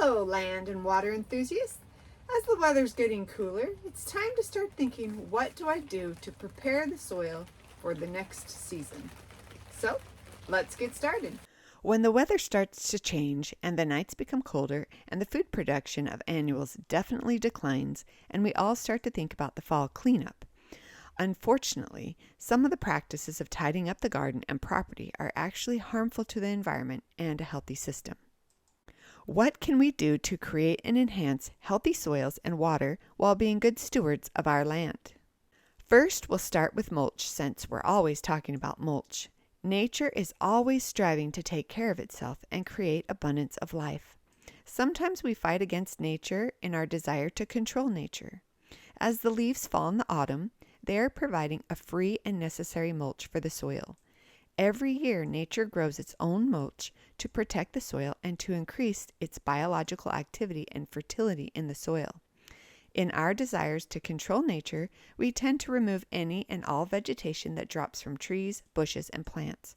Hello, land and water enthusiasts. As the weather's getting cooler, it's time to start thinking, what do I do to prepare the soil for the next season? So, let's get started. When the weather starts to change and the nights become colder and the food production of annuals definitely declines, and we all start to think about the fall cleanup. Unfortunately, some of the practices of tidying up the garden and property are actually harmful to the environment and a healthy system. What can we do to create and enhance healthy soils and water while being good stewards of our land? First, we'll start with mulch, since we're always talking about mulch. Nature is always striving to take care of itself and create abundance of life. Sometimes we fight against nature in our desire to control nature. As the leaves fall in the autumn, they are providing a free and necessary mulch for the soil. Every year, nature grows its own mulch to protect the soil and to increase its biological activity and fertility in the soil. In our desires to control nature, we tend to remove any and all vegetation that drops from trees, bushes, and plants,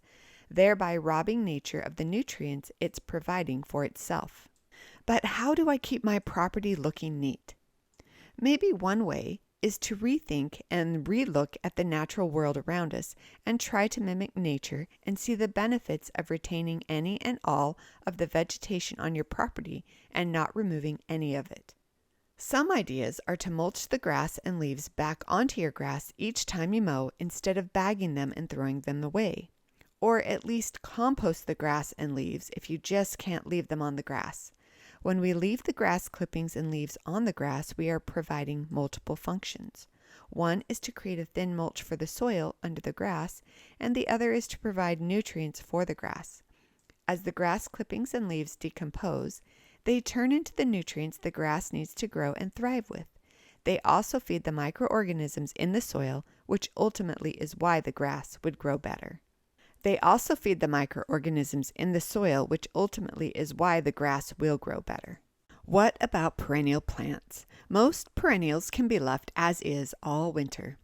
thereby robbing nature of the nutrients it's providing for itself. But how do I keep my property looking neat? Maybe one way is to rethink and relook at the natural world around us and try to mimic nature and see the benefits of retaining any and all of the vegetation on your property and not removing any of it. Some ideas are to mulch the grass and leaves back onto your grass each time you mow instead of bagging them and throwing them away. Or at least compost the grass and leaves if you just can't leave them on the grass. When we leave the grass clippings and leaves on the grass, we are providing multiple functions. One is to create a thin mulch for the soil under the grass, and the other is to provide nutrients for the grass. As the grass clippings and leaves decompose, they turn into the nutrients the grass needs to grow and thrive with. They also feed the microorganisms in the soil, which ultimately is why the grass would grow better. What about perennial plants? Most perennials can be left as is all winter.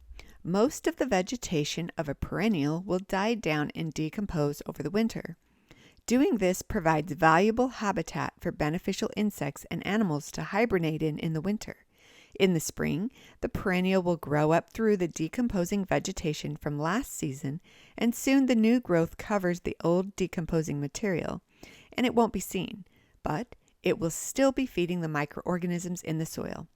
Most of the vegetation of a perennial will die down and decompose over the winter. Doing this provides valuable habitat for beneficial insects and animals to hibernate in the winter. In the spring, the perennial will grow up through the decomposing vegetation from last season, and soon the new growth covers the old decomposing material, and it won't be seen, but it will still be feeding the microorganisms in the soil.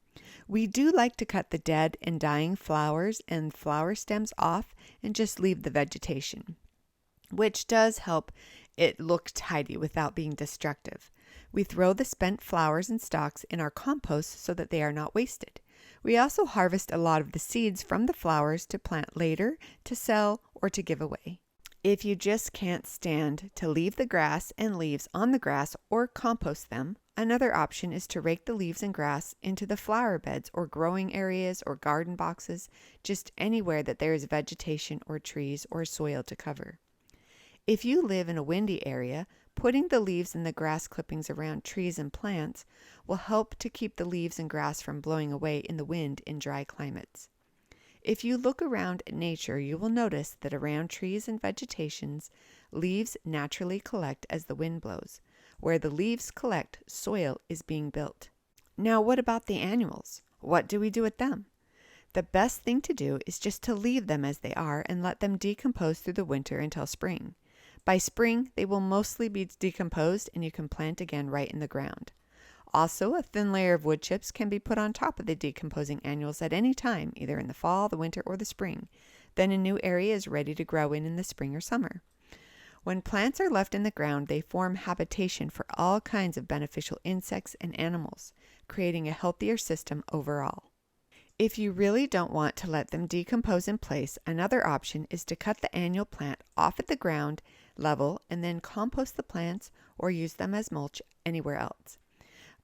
We do like to cut the dead and dying flowers and flower stems off and just leave the vegetation, which does help it look tidy without being destructive. We throw the spent flowers and stalks in our compost so that they are not wasted. We also harvest a lot of the seeds from the flowers to plant later, to sell, or to give away. If you just can't stand to leave the grass and leaves on the grass or compost them, another option is to rake the leaves and grass into the flower beds or growing areas or garden boxes, just anywhere that there is vegetation or trees or soil to cover. If you live in a windy area, putting the leaves and the grass clippings around trees and plants will help to keep the leaves and grass from blowing away in the wind in dry climates. If you look around at nature, you will notice that around trees and vegetations, leaves naturally collect as the wind blows. Where the leaves collect, soil is being built. Now, what about the annuals? What do we do with them? The best thing to do is just to leave them as they are and let them decompose through the winter until spring. By spring, they will mostly be decomposed and you can plant again right in the ground. Also, a thin layer of wood chips can be put on top of the decomposing annuals at any time, either in the fall, the winter, or the spring. Then a new area is ready to grow in the spring or summer. When plants are left in the ground, they form habitation for all kinds of beneficial insects and animals, creating a healthier system overall. If you really don't want to let them decompose in place, another option is to cut the annual plant off at the ground level and then compost the plants or use them as mulch anywhere else.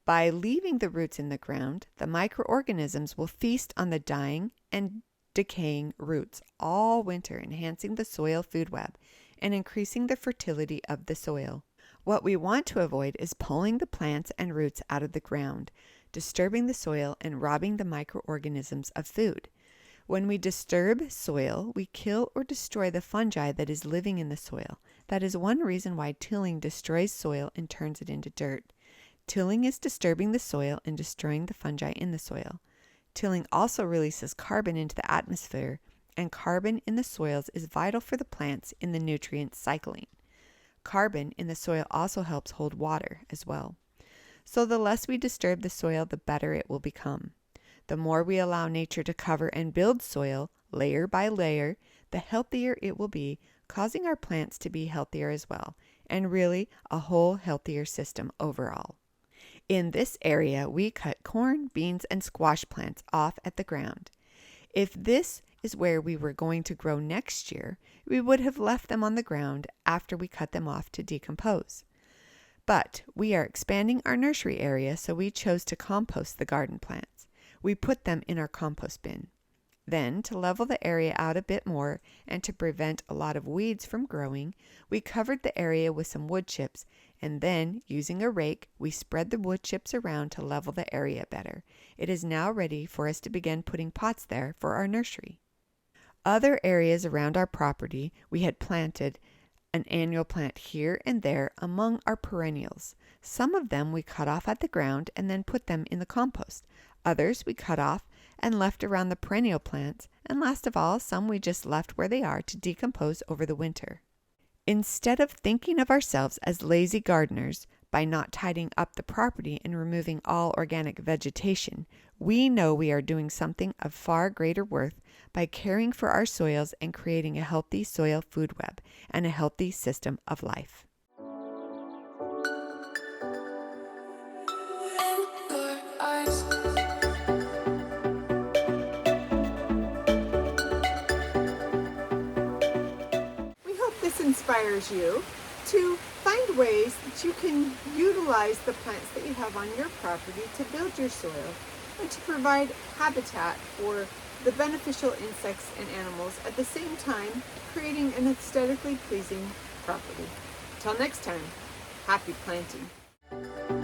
By leaving the roots in the ground, the microorganisms will feast on the dying and decaying roots all winter, enhancing the soil food web and increasing the fertility of the soil. What we want to avoid is pulling the plants and roots out of the ground, disturbing the soil and robbing the microorganisms of food. When we disturb soil, we kill or destroy the fungi that is living in the soil. That is one reason why tilling destroys soil and turns it into dirt. Tilling is disturbing the soil and destroying the fungi in the soil. Tilling also releases carbon into the atmosphere, and carbon in the soils is vital for the plants in the nutrient cycling. Carbon in the soil also helps hold water as well. So the less we disturb the soil, the better it will become. The more we allow nature to cover and build soil, layer by layer, the healthier it will be, causing our plants to be healthier as well, and really a whole healthier system overall. In this area, we cut corn, beans, and squash plants off at the ground. If this is where we were going to grow next year, we would have left them on the ground after we cut them off to decompose. But we are expanding our nursery area, so we chose to compost the garden plants. We put them in our compost bin. Then, to level the area out a bit more and to prevent a lot of weeds from growing, we covered the area with some wood chips, and then, using a rake, we spread the wood chips around to level the area better. It is now ready for us to begin putting pots there for our nursery. Other areas around our property, we had planted an annual plant here and there among our perennials. Some of them we cut off at the ground and then put them in the compost. Others we cut off and left around the perennial plants, and last of all, some we just left where they are to decompose over the winter. Instead of thinking of ourselves as lazy gardeners by not tidying up the property and removing all organic vegetation, we know we are doing something of far greater worth by caring for our soils and creating a healthy soil food web and a healthy system of life. Inspires you to find ways that you can utilize the plants that you have on your property to build your soil and to provide habitat for the beneficial insects and animals, at the same time creating an aesthetically pleasing property. Till next time, happy planting.